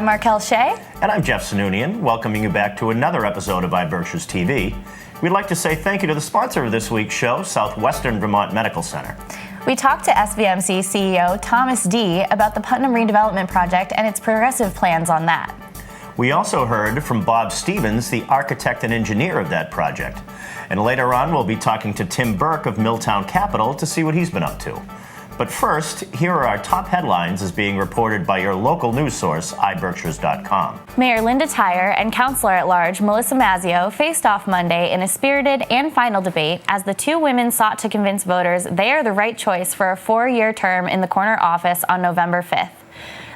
I'm Markel Shea. And I'm Jeff Sununian, welcoming you back to another episode of iBerkshires TV. We'd like to say thank you to the sponsor of this week's show, Southwestern Vermont Medical Center. We talked to SVMC CEO Thomas D. about the Putnam redevelopment project and its progressive plans on that. We also heard from Bob Stevens, the architect and engineer of that project. And later on, we'll be talking to Tim Burke of Milltown Capital to see what he's been up to. But first, here are our top headlines as being reported by your local news source, iBerkshires.com. Mayor Linda Tyre and Councilor at Large Melissa Mazzeo faced off Monday in a spirited and final debate as the two women sought to convince voters they are the right choice for a 4-year term in the corner office on November 5th.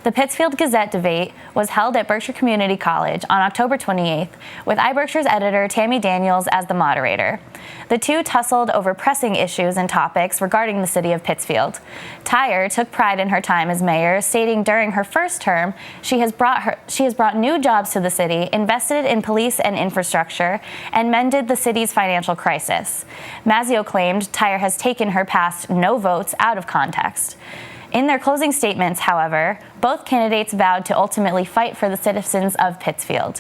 The Pittsfield Gazette debate was held at Berkshire Community College on October 28th, with iBerkshires editor Tammy Daniels as the moderator. The two tussled over pressing issues and topics regarding the city of Pittsfield. Tyre took pride in her time as mayor, stating during her first term she has brought new jobs to the city, invested in police and infrastructure, and mended the city's financial crisis. Mazzeo claimed Tyre has taken her past no votes out of context. In their closing statements, however, both candidates vowed to ultimately fight for the citizens of Pittsfield.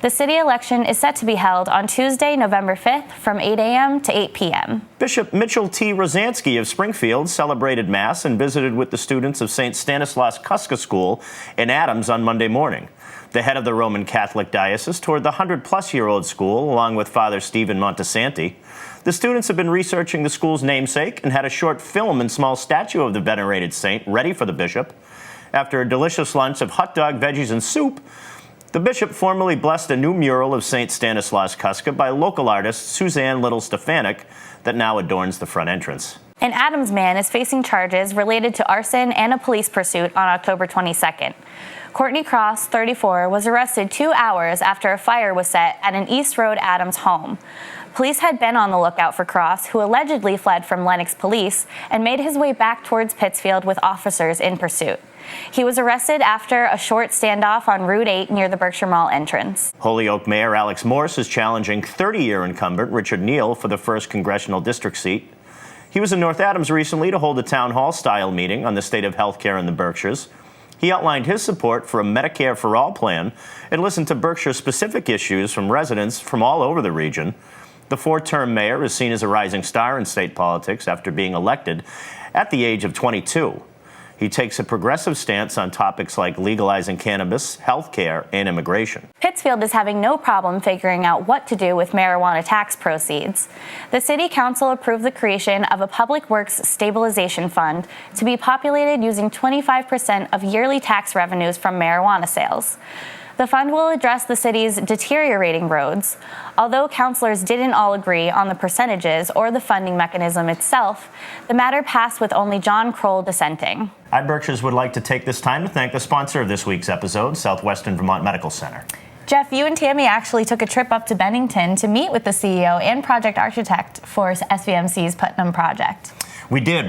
The city election is set to be held on Tuesday, November 5th from 8 a.m. to 8 p.m. Bishop Mitchell T. Rosansky of Springfield celebrated Mass and visited with the students of St. Stanislaus Kuska School in Adams on Monday morning. The head of the Roman Catholic Diocese toured the 100-plus-year-old school along with Father Stephen Montesanti. The students have been researching the school's namesake and had a short film and small statue of the venerated saint ready for the bishop. After a delicious lunch of hot dog, veggies, and soup, the bishop formally blessed a new mural of St. Stanislaus Kuska by local artist Suzanne Little Stefanik that now adorns the front entrance. An Adams man is facing charges related to arson and a police pursuit on October 22nd. Courtney Cross, 34, was arrested 2 hours after a fire was set at an East Road Adams home. Police had been on the lookout for Cross, who allegedly fled from Lenox police and made his way back towards Pittsfield with officers in pursuit. He was arrested after a short standoff on Route 8 near the Berkshire Mall entrance. Holyoke Mayor Alex Morse is challenging 30-year incumbent Richard Neal for the 1st Congressional District seat. He was in North Adams recently to hold a town hall-style meeting on the state of health care in the Berkshires. He outlined his support for a Medicare for All plan and listened to Berkshire-specific issues from residents from all over the region. The 4-term mayor is seen as a rising star in state politics after being elected at the age of 22. He takes a progressive stance on topics like legalizing cannabis, health care, and immigration. Pittsfield is having no problem figuring out what to do with marijuana tax proceeds. The City Council approved the creation of a Public Works Stabilization Fund to be populated using 25% of yearly tax revenues from marijuana sales. The fund will address the city's deteriorating roads. Although councilors didn't all agree on the percentages or the funding mechanism itself, the matter passed with only John Kroll dissenting. iBerkshires would like to take this time to thank the sponsor of this week's episode, Southwestern Vermont Medical Center. Jeff, you and Tammy actually took a trip up to Bennington to meet with the CEO and project architect for SVMC's Putnam project. We did.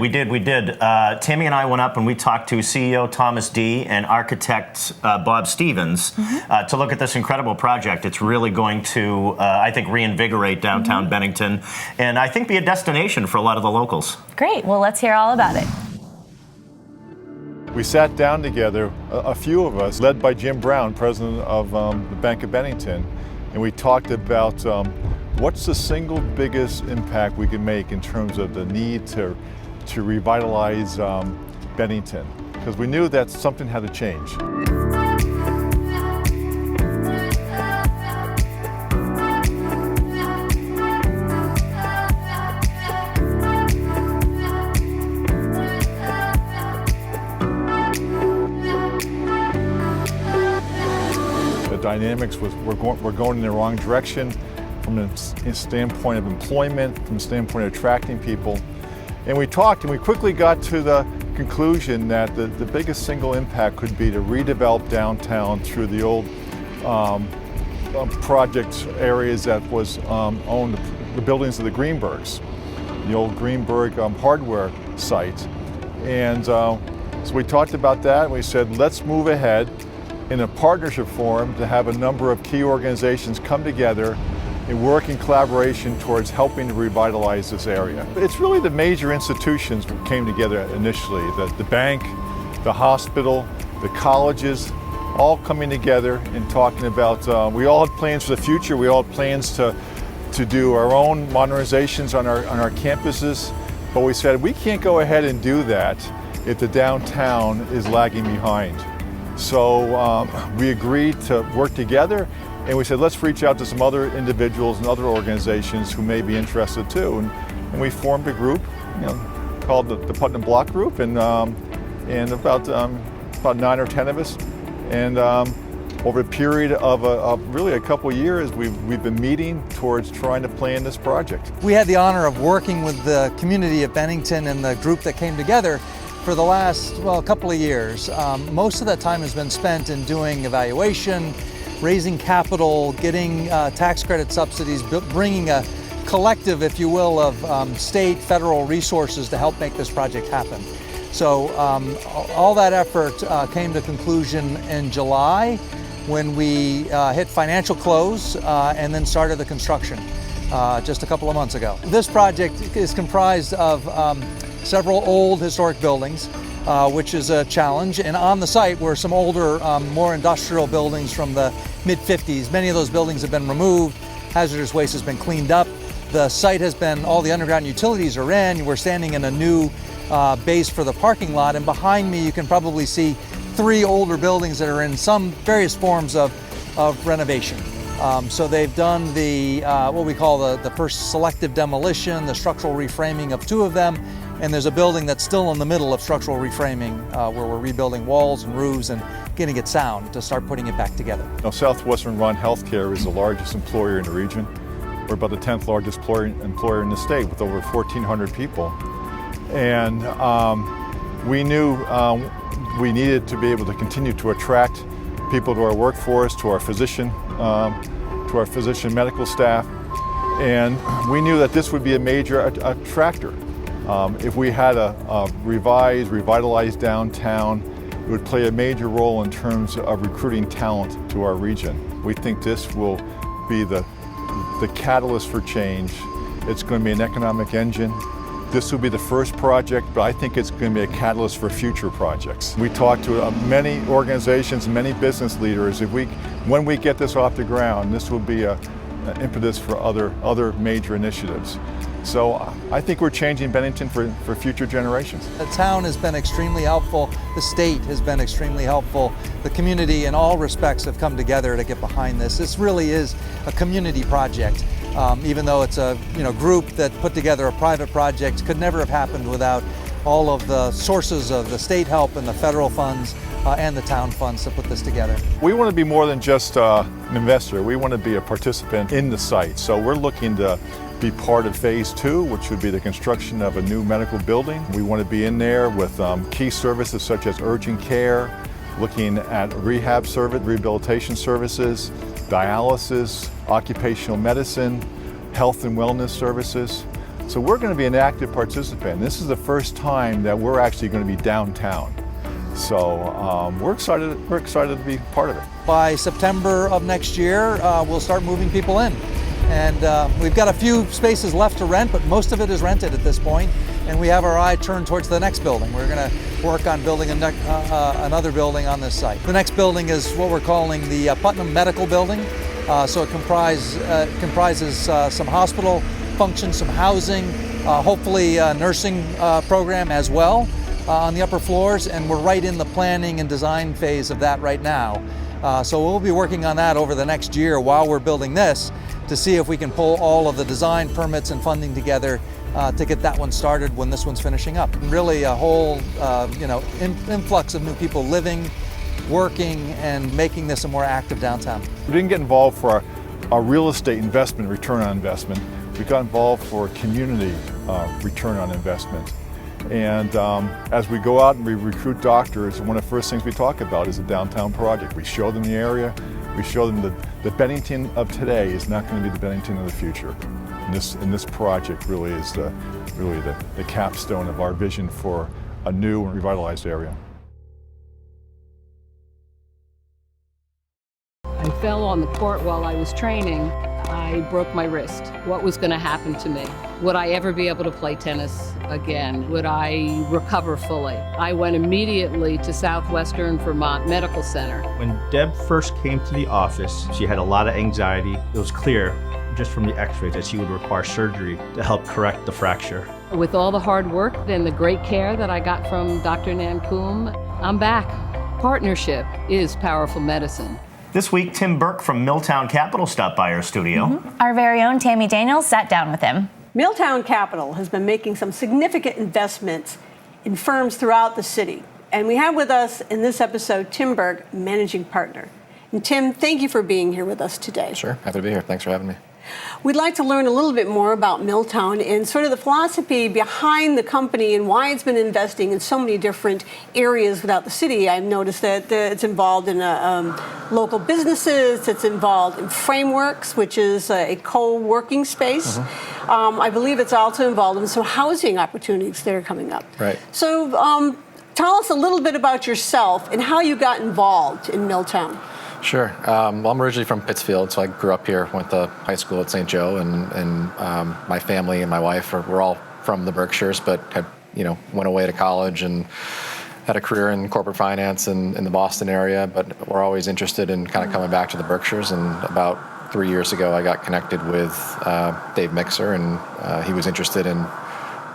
Tammy and I went up and we talked to CEO Thomas D. and architect Bob Stevens to look at this incredible project. It's really going to, I think, reinvigorate downtown Bennington and I think be a destination for a lot of the locals. Great. Well, let's hear all about it. We sat down together, a few of us, led by Jim Brown, president of the Bank of Bennington, and we talked about what's the single biggest impact we can make in terms of the need to revitalize Bennington, because we knew that something had to change. The dynamics was we're going in the wrong direction from the standpoint of employment, from the standpoint of attracting people. And we talked and we quickly got to the conclusion that the biggest single impact could be to redevelop downtown through the old project areas that was owned, the buildings of the Greenbergs, the old Greenberg hardware site. And so we talked about that and we said, let's move ahead in a partnership forum to have a number of key organizations come together and work in collaboration towards helping to revitalize this area. It's really the major institutions that came together initially, the bank, the hospital, the colleges, all coming together and talking about, we all had plans for the future. We all had plans to do our own modernizations on our campuses, but we said we can't go ahead and do that if the downtown is lagging behind. So we agreed to work together, and we said let's reach out to some other individuals and other organizations who may be interested too. And we formed a group, called the Putnam Block Group, and about 9 or 10 of us. And over a period of really a couple years, we've been meeting towards trying to plan this project. We had the honor of working with the community of Bennington and the group that came together for the last, couple of years. Most of that time has been spent in doing evaluation, raising capital, getting tax credit subsidies, bringing a collective, if you will, of state, federal resources to help make this project happen. So all that effort came to conclusion in July when we hit financial close and then started the construction just a couple of months ago. This project is comprised of several old historic buildings, which is a challenge. And on the site were some older, more industrial buildings from the mid-50s. Many of those buildings have been removed. Hazardous waste has been cleaned up. The site has been, all the underground utilities are in. We're standing in a new base for the parking lot. And behind me, you can probably see 3 older buildings that are in some various forms of renovation. So they've done the what we call the first selective demolition, the structural reframing of 2 of them, and there's a building that's still in the middle of structural reframing where we're rebuilding walls and roofs and getting it sound to start putting it back together. Now, Southwestern Run Healthcare is the largest employer in the region. We're about the 10th largest employer in the state with over 1,400 people. And we knew we needed to be able to continue to attract people to our workforce, to our physician medical staff, and we knew that this would be a major attractor. If we had a revitalized downtown, it would play a major role in terms of recruiting talent to our region. We think this will be the catalyst for change. It's going to be an economic engine. This will be the first project, but I think it's going to be a catalyst for future projects. We talked to many organizations, many business leaders. When we get this off the ground, this will be an impetus for other major initiatives. So I think we're changing Bennington for future generations. The town has been extremely helpful. The state has been extremely helpful. The community in all respects have come together to get behind this. This really is a community project. Even though it's a group that put together a private project, could never have happened without all of the sources of the state help and the federal funds and the town funds to put this together. We want to be more than just an investor. We want to be a participant in the site. So we're looking to be part of phase 2, which would be the construction of a new medical building. We want to be in there with key services such as urgent care, looking at rehab service, rehabilitation services, dialysis, occupational medicine, health and wellness services. So we're going to be an active participant. This is the first time that we're actually going to be downtown. So we're excited to be part of it. By September of next year, we'll start moving people in. And we've got a few spaces left to rent, but most of it is rented at this point. And we have our eye turned towards the next building. We're going to work on building another building on this site. The next building is what we're calling the Putnam Medical Building. So it comprises some hospital functions, some housing, hopefully a nursing program as well on the upper floors. And we're right in the planning and design phase of that right now. So we'll be working on that over the next year while we're building this to see if we can pull all of the design permits and funding together to get that one started when this one's finishing up. Really a whole influx of new people living, working, and making this a more active downtown. We didn't get involved for our real estate investment, return on investment. We got involved for community return on investment. And as we go out and we recruit doctors, one of the first things we talk about is a downtown project. We show them the area. We show them that the Bennington of today is not going to be the Bennington of the future. And this project really is the capstone of our vision for a new and revitalized area. I fell on the court while I was training. I broke my wrist. What was going to happen to me? Would I ever be able to play tennis again? Would I recover fully? I went immediately to Southwestern Vermont Medical Center. When Deb first came to the office, she had a lot of anxiety. It was clear just from the x-rays that she would require surgery to help correct the fracture. With all the hard work and the great care that I got from Dr. Nankoom, I'm back. Partnership is powerful medicine. This week, Tim Burke from Milltown Capital stopped by our studio. Our very own Tammy Daniels sat down with him. Milltown Capital has been making some significant investments in firms throughout the city. And we have with us in this episode Tim Burke, managing partner. And Tim, thank you for being here with us today. Sure, happy to be here. Thanks for having me. We'd like to learn a little bit more about Milltown and sort of the philosophy behind the company and why it's been investing in so many different areas throughout the city. I've noticed that it's involved in local businesses, it's involved in frameworks, which is a co-working space. I believe it's also involved in some housing opportunities that are coming up. Right. So tell us a little bit about yourself and how you got involved in Milltown. Sure. Well, I'm originally from Pittsfield, so I grew up here, went to high school at St. Joe, and my family and my wife were all from the Berkshires, but had, went away to college and had a career in corporate finance in the Boston area, but we're always interested in kind of coming back to the Berkshires. And about 3 years ago, I got connected with Dave Mixer, and he was interested in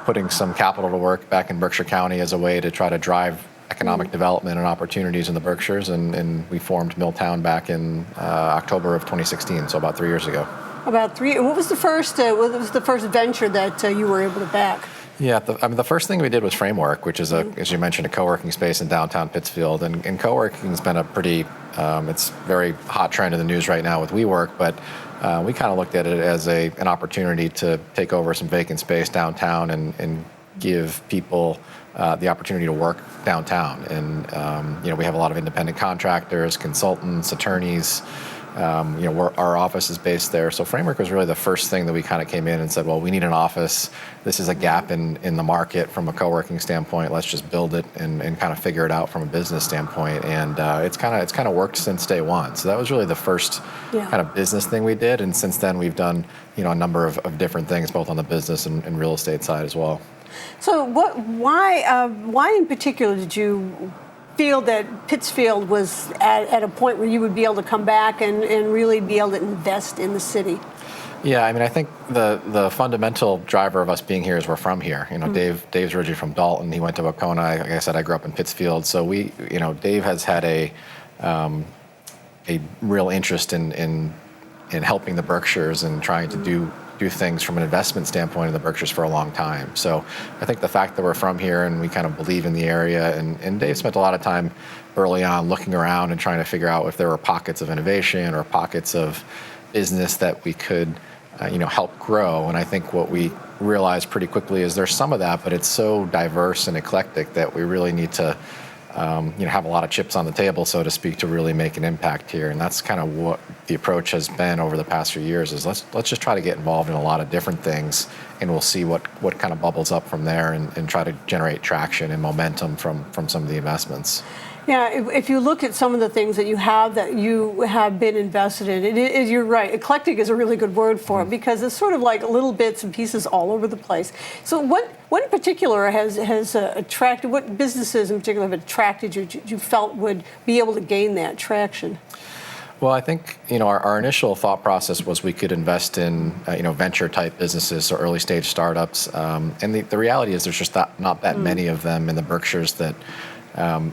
putting some capital to work back in Berkshire County as a way to try to drive economic development and opportunities in the Berkshires, and we formed Milltown back in October of 2016, so about 3 years ago. About 3. What was the first? What was the first venture that you were able to back? Yeah, the first thing we did was Framework, which is as you mentioned, a co-working space in downtown Pittsfield, and co-working has been a pretty, it's very hot trend in the news right now with WeWork, but we kind of looked at it as an opportunity to take over some vacant space downtown and give people the opportunity to work downtown. And we have a lot of independent contractors, consultants, attorneys. Our office is based there. So Framework was really the first thing that we kind of came in and said, well, we need an office. This is a gap in the market from a co-working standpoint. Let's just build it and kind of figure it out from a business standpoint. And it's kind of worked since day one. So that was really the first kind of business thing we did. And since then we've done a number of different things, both on the business and real estate side as well. So why in particular did you feel that Pittsfield was at a point where you would be able to come back and really be able to invest in the city? Yeah, I mean, I think the fundamental driver of us being here is we're from here. Dave's originally from Dalton. He went to Wacona. Like I said, I grew up in Pittsfield. So Dave has had a real interest in helping the Berkshires and trying to do things from an investment standpoint in the Berkshires for a long time. So I think the fact that we're from here and we kind of believe in the area, and Dave spent a lot of time early on looking around and trying to figure out if there were pockets of innovation or pockets of business that we could help grow. And I think what we realized pretty quickly is there's some of that, but it's so diverse and eclectic that we really need to have a lot of chips on the table, so to speak, to really make an impact here. And that's kind of what the approach has been over the past few years, is let's just try to get involved in a lot of different things, and we'll see what kind of bubbles up from there and try to generate traction and momentum from some of the investments. Yeah, if you look at some of the things that you have been invested in, you're right. Eclectic is a really good word for it, because it's sort of like little bits and pieces all over the place. So what in particular has attracted, what businesses in particular have attracted you felt would be able to gain that traction? Well, I think our initial thought process was we could invest in venture type businesses, so early stage startups, and the reality is there's just not that many of them in the Berkshires that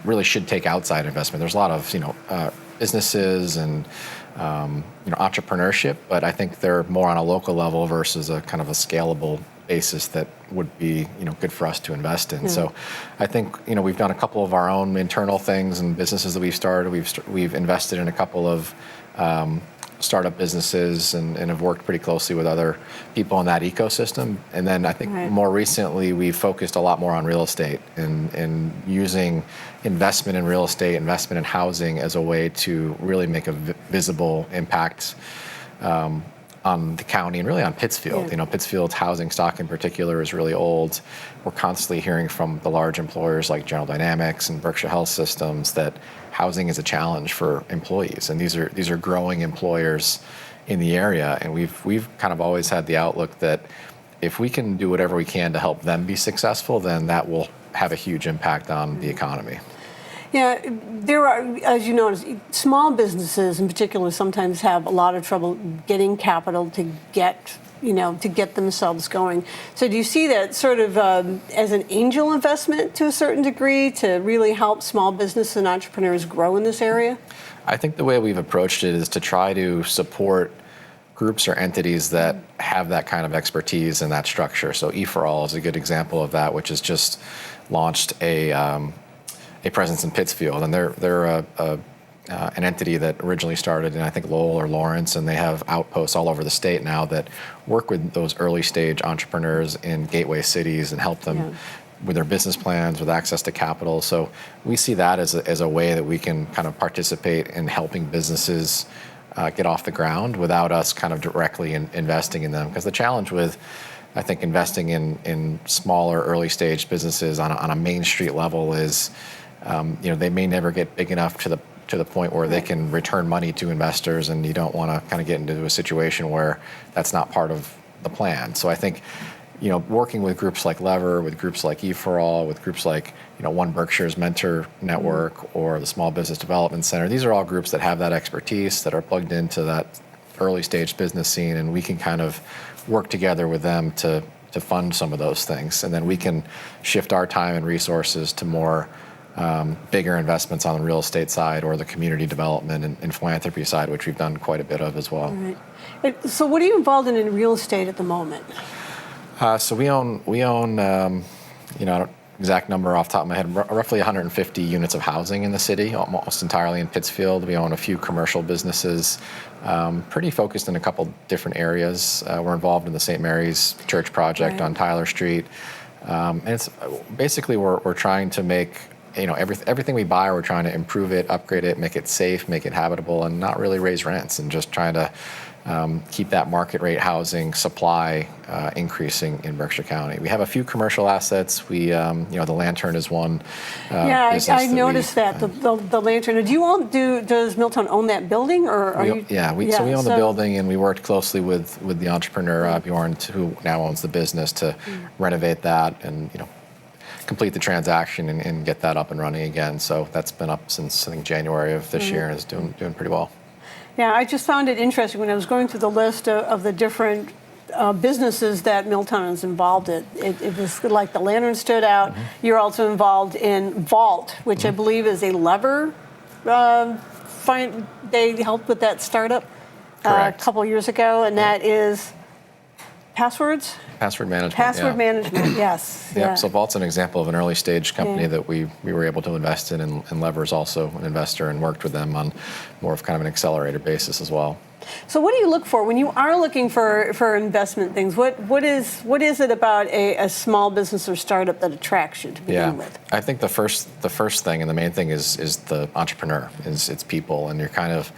really should take outside investment. There's a lot of businesses and entrepreneurship, but I think they're more on a local level versus a kind of a scalable basis that would be good for us to invest in. So I think we've done a couple of our own internal things and businesses that we've started. We've invested in a couple of startup businesses and have worked pretty closely with other people in that ecosystem. And then I think more recently we've focused a lot more on real estate and using investment in real estate, investment in housing as a way to really make a visible impact on the county and really on Pittsfield. Pittsfield's housing stock in particular is really old. We're constantly hearing from the large employers like General Dynamics and Berkshire Health Systems that housing is a challenge for employees, and these are growing employers in the area. And we've kind of always had the outlook that if we can do whatever we can to help them be successful, then that will have a huge impact on the economy. Yeah, there are, as you notice, small businesses in particular sometimes have a lot of trouble getting capital to get themselves going. So do you see that sort of as an angel investment to a certain degree to really help small business and entrepreneurs grow in this area? I think the way we've approached it is to try to support groups or entities that have that kind of expertise and that structure. So E4All is a good example of that, which has just launched a presence in Pittsfield, and they're an entity that originally started in, I think, Lowell or Lawrence, and they have outposts all over the state now that work with those early stage entrepreneurs in gateway cities and help them with their business plans, with access to capital. So we see that as a way that we can kind of participate in helping businesses get off the ground without us kind of directly investing in them. Because the challenge with, I think, investing in smaller early stage businesses on a Main Street level is, they may never get big enough to the point where they can return money to investors, and you don't want to kind of get into a situation where that's not part of the plan. So I think, working with groups like Lever, with groups like E4All, with groups like, One Berkshire's Mentor Network or the Small Business Development Center, these are all groups that have that expertise, that are plugged into that early stage business scene, and we can kind of work together with them to fund some of those things. And then we can shift our time and resources to more bigger investments on the real estate side or the community development and philanthropy side, which we've done quite a bit of as well. Right. So what are you involved in real estate at the moment? So we own I don't exact number off the top of my head, roughly 150 units of housing in the city, almost entirely in Pittsfield. We own a few commercial businesses, pretty focused in a couple different areas. We're involved in the St. Mary's Church project on Tyler Street. And it's basically we're trying to make everything we buy, we're trying to improve it, upgrade it, make it safe, make it habitable, and not really raise rents, and just trying to keep that market rate housing supply increasing in Berkshire County. We have a few commercial assets. We, the Lantern is one. I noticed that the Lantern. Does Milltown own that building, or are you? Yeah, we own the building, and we worked closely with the entrepreneur Bjorn, who now owns the business, to renovate that and complete the transaction and get that up and running again. So that's been up since, I think, January of this year, and is doing pretty well. Yeah, I just found it interesting when I was going through the list of the different businesses that Milltown is involved in. It was like the Lantern stood out. You're also involved in Vault, which I believe is a Lever. They helped with that startup a couple years ago, and that is Password management. Password management, yes. Yeah. So Vault's an example of an early stage company that we were able to invest in, and Lever's also an investor, and worked with them on more of kind of an accelerator basis as well. So what do you look for when you are looking for investment things? What is it about a small business or startup that attracts you to begin with? I think the first thing and the main thing is the entrepreneur, it's people, and you're kind of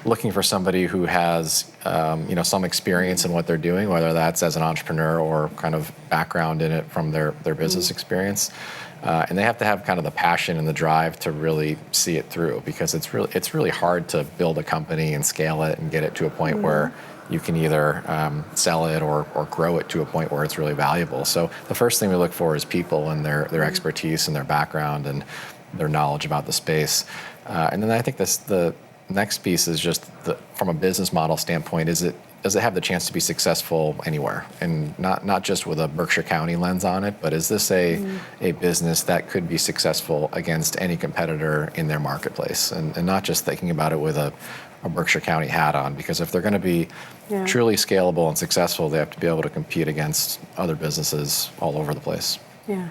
looking for somebody who has some experience in what they're doing, whether that's as an entrepreneur or kind of background in it from their business experience. And they have to have kind of the passion and the drive to really see it through, because it's really hard to build a company and scale it and get it to a point where you can either sell it or grow it to a point where it's really valuable. So the first thing we look for is people and their expertise and their background and their knowledge about the space. And then I think the next piece is just from a business model standpoint, does it have the chance to be successful anywhere? And not just with a Berkshire County lens on it, but is this a business that could be successful against any competitor in their marketplace? And not just thinking about it with a Berkshire County hat on, because if they're going to be truly scalable and successful, they have to be able to compete against other businesses all over the place. Yeah.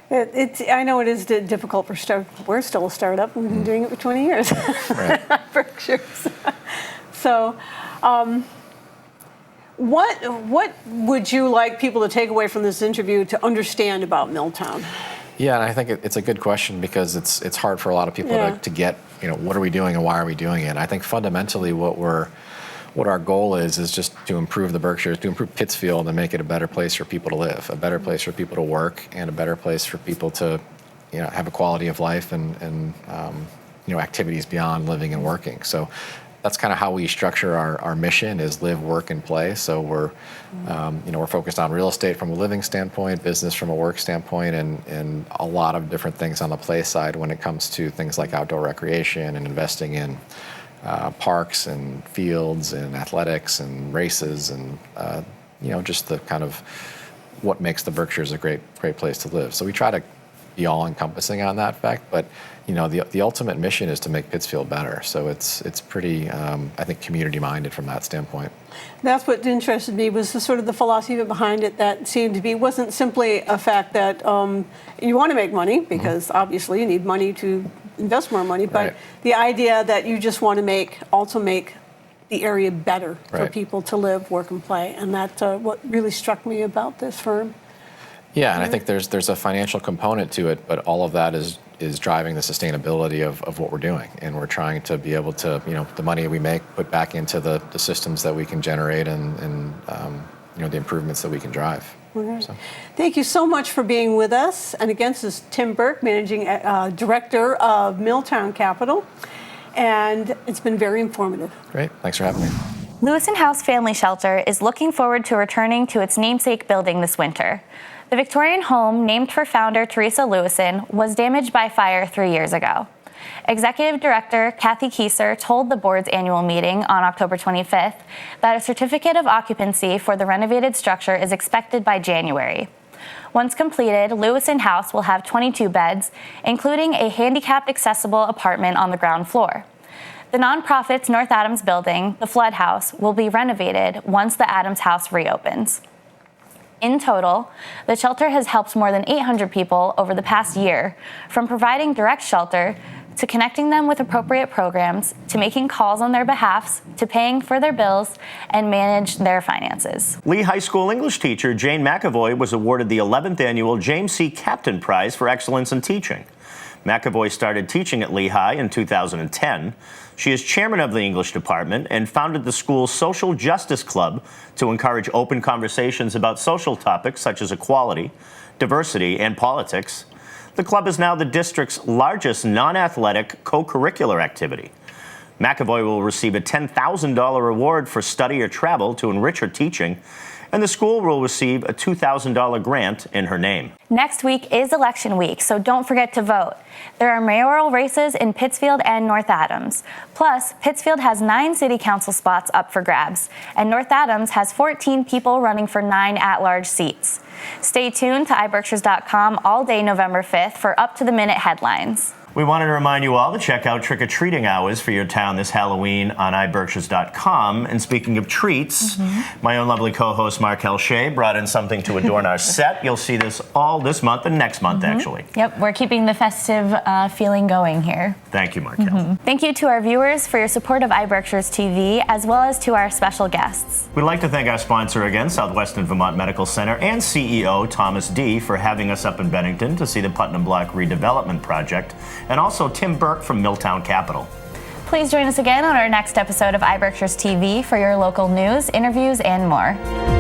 I know it is difficult for we're still a startup. We've been doing it for 20 years. Right. Berkshires. So, what would you like people to take away from this interview to understand about Milltown? Yeah, and I think it's a good question, because it's hard for a lot of people to get, what are we doing and why are we doing it? I think fundamentally what our goal is just to improve the Berkshires, to improve Pittsfield and make it a better place for people to live, a better place for people to work, and a better place for people to have a quality of life and activities beyond living and working. So that's kind of how we structure our mission, is live, work, and play. So we're we're focused on real estate from a living standpoint, business from a work standpoint, and a lot of different things on the play side when it comes to things like outdoor recreation and investing in parks and fields and athletics and races and just the kind of what makes the Berkshires a great place to live. So we try to be all encompassing on that fact, but the ultimate mission is to make Pittsfield better. So it's pretty I think community minded from that standpoint. That's what interested me, was the sort of the philosophy behind it, that seemed to be, wasn't simply a fact that you want to make money, because obviously you need money to invest more money, but the idea that you just want to also make the area better for people to live, work, and play. And that's what really struck me about this firm. Yeah, and I think there's a financial component to it, but all of that is driving the sustainability of what we're doing. And we're trying to be able to, the money we make, put back into the systems that we can generate and the improvements that we can drive. So. Thank you so much for being with us. And again, this is Tim Burke, Managing Director of Milltown Capital. And it's been very informative. Great. Thanks for having me. Lewison House Family Shelter is looking forward to returning to its namesake building this winter. The Victorian home, named for founder Teresa Lewison, was damaged by fire 3 years ago. Executive Director Kathy Kieser told the board's annual meeting on October 25th that a certificate of occupancy for the renovated structure is expected by January. Once completed, Lewison House will have 22 beds, including a handicapped accessible apartment on the ground floor. The nonprofit's North Adams building, the Flood House, will be renovated once the Adams House reopens. In total, the shelter has helped more than 800 people over the past year, from providing direct shelter to connecting them with appropriate programs, to making calls on their behalfs, to paying for their bills, and manage their finances. Lee High School English teacher Jane McAvoy was awarded the 11th annual James C. Captain Prize for Excellence in Teaching. McAvoy started teaching at Lee High in 2010. She is chairman of the English department and founded the school's Social Justice Club to encourage open conversations about social topics such as equality, diversity, and politics. The club is now the district's largest non-athletic co-curricular activity. McAvoy will receive a $10,000 reward for study or travel to enrich her teaching, and the school will receive a $2,000 grant in her name. Next week is election week, so don't forget to vote. There are mayoral races in Pittsfield and North Adams. Plus, Pittsfield has 9 city council spots up for grabs, and North Adams has 14 people running for 9 at-large seats. Stay tuned to iBerkshires.com all day November 5th for up-to-the-minute headlines. We wanted to remind you all to check out trick-or-treating hours for your town this Halloween on iBerkshires.com. And speaking of treats, my own lovely co-host Markel Shea brought in something to adorn our set. You'll see this all this month and next month, actually. Yep, we're keeping the festive feeling going here. Thank you, Markel. Thank you to our viewers for your support of iBerkshires TV, as well as to our special guests. We'd like to thank our sponsor again, Southwestern Vermont Medical Center, and CEO Thomas D. for having us up in Bennington to see the Putnam Block redevelopment project, and also Tim Burke from Milltown Capital. Please join us again on our next episode of iBerkshires TV for your local news, interviews, and more.